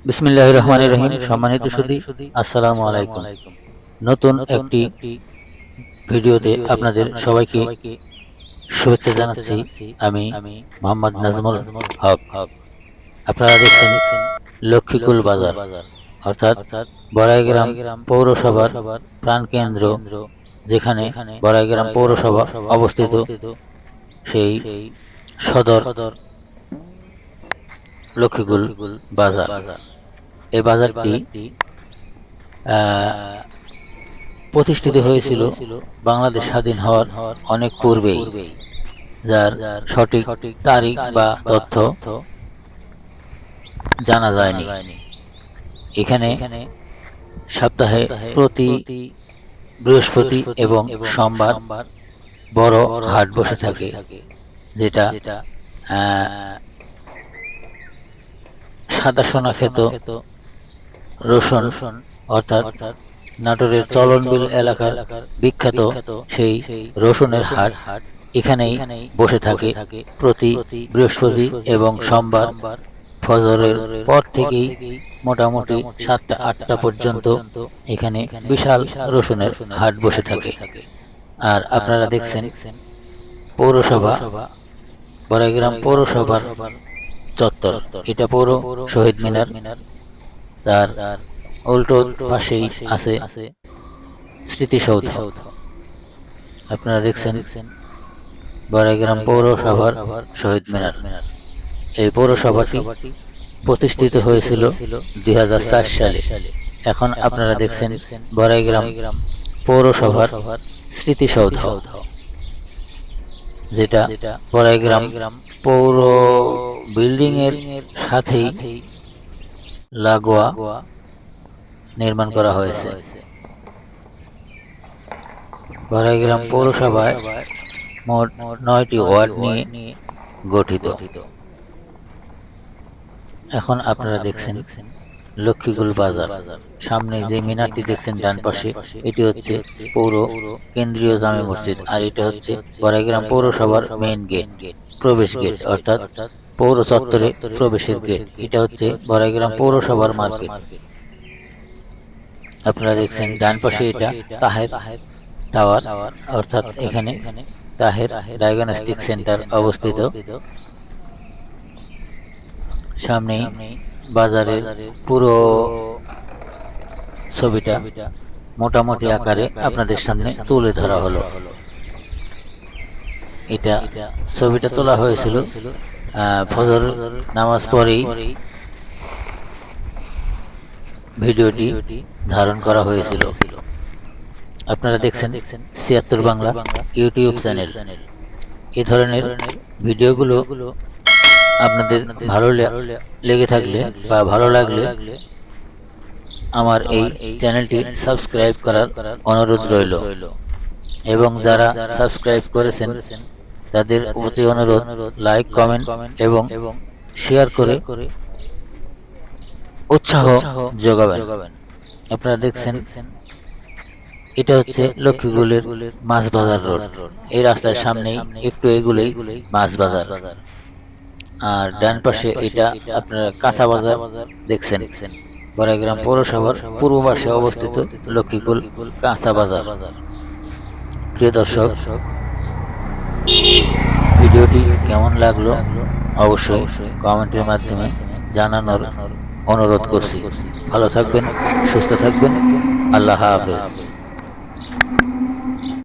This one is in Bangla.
বিসমিল্লাহির রহমানির রহিম। সম্মানিত সুধী, আসসালামু আলাইকুম। নতুন একটি ভিডিওতে আপনাদের সবাইকে শুভেচ্ছা জানাচ্ছি। আমি মোহাম্মদ নাজমুল হক। আপনারা দেখছেন লক্ষ্মীকুল বাজার, অর্থাৎ বড়াইগ্রাম পৌরসভার প্রাণকেন্দ্র, যেখানে বড়াইগ্রাম পৌরসভা অবস্থিত, সেই সদর লক্ষ্মীকুল বাজার। এই বাজারটি প্রতিষ্ঠিত হয়েছিল বাংলাদেশ স্বাধীন হওয়ার অনেক পূর্বেই, যার সঠিক তারিখ বা তথ্য জানা যায়নি। এখানে সপ্তাহে প্রতি বৃহস্পতি এবং সোমবার বড় হাট বসে থাকে, যেটা সাদা সোনা খ্যাত রসুন, অর্থাৎ নাটোরের চলনবিল এলাকার বিখ্যাত সেই রসুনের হাট এখানেই বসে থাকে প্রতি বৃহস্পতি এবং সোমবার। ফজরের পর থেকেই মোটামুটি 7টা-8টা পর্যন্ত এখানে বিশাল রসুনের হাট বসে থাকে। আর আপনারা দেখছেন পৌরসভা, বড়াইগ্রাম পৌরসভার চত্বর। এটা পৌর শহীদ মিনার, তার উল্টো পাশেই আছে স্মৃতিসৌধ। আপনারা দেখছেন বড়াইগ্রাম পৌরসভার শহীদ মিনার। এই পৌরসভাটি প্রতিষ্ঠিত হয়েছিল 2004 সালে। এখন আপনারা দেখছেন বড়াইগ্রাম পৌরসভার স্মৃতিসৌধ, যেটা বড়াইগ্রাম পৌর বিল্ডিং এর সাথেই লাগোয়া নির্মাণ করা হয়েছে। বড়াইগ্রাম পৌরসভায় মোট 9টি ওয়ার্ড নিয়ে গঠিত। এখন আপনারা দেখছেন লক্ষ্মীকুল বাজার। সামনে যে মিনারটি দেখছেন ডান পাশে, এটি হচ্ছে পৌর কেন্দ্রীয় জামে মসজিদ, আর এটা হচ্ছে বড়াইগ্রাম পৌরসভার মেইন গেট, প্রবেশ গেট, অর্থাৎ পৌর চত্বরে প্রবেশের গেট। এটা হচ্ছে বড়াইগ্রাম পৌরসভার মার্কেট। আপনারা দেখছেন ডান পাশে এটা তাহের টাওয়ার, অর্থাৎ এখানে তাহের ডায়াগনস্টিক সেন্টার অবস্থিত। সামনে বাজারের পুরো ছবিটা মোটামুটি আকারে আপনাদের সামনে তুলে ধরা হলো। এটা ছবিটা তোলা হয়েছিল ফজর নামাজ পরেই ভিডিওটি ধারণ করা হয়েছিল। আপনারা দেখছেন 76 বাংলা ইউটিউব চ্যানেল। এই ধরনের ভিডিওগুলো আপনাদের ভালো লেগে থাকলে বা ভালো লাগলে আমার এই চ্যানেলটি সাবস্ক্রাইব করার অনুরোধ রইল, এবং যারা সাবস্ক্রাইব করেছেন তাদের প্রতি অনুরোধ লাইক, কমেন্ট এবং শেয়ার করে উৎসাহ যোগাবেন। আপনারা দেখছেন এটা হচ্ছে লক্ষ্মীকুলের মাছ বাজার রোড। এই রাস্তার সামনেই একটু এগুলেই মাছ বাজার, আর ডান পাশে এটা আপনারা কাঁচা বাজার দেখছেন। বড়াইগ্রাম পৌরসভার পূর্ব পাশে অবস্থিত লক্ষ্মীকুল কাঁচা বাজার। প্রিয় দর্শক, ভিডিওটি কেমন লাগলো অবশ্যই কমেন্টের মাধ্যমে জানানোর অনুরোধ করছি। ভালো থাকবেন, সুস্থ থাকবেন। আল্লাহ হাফেজ।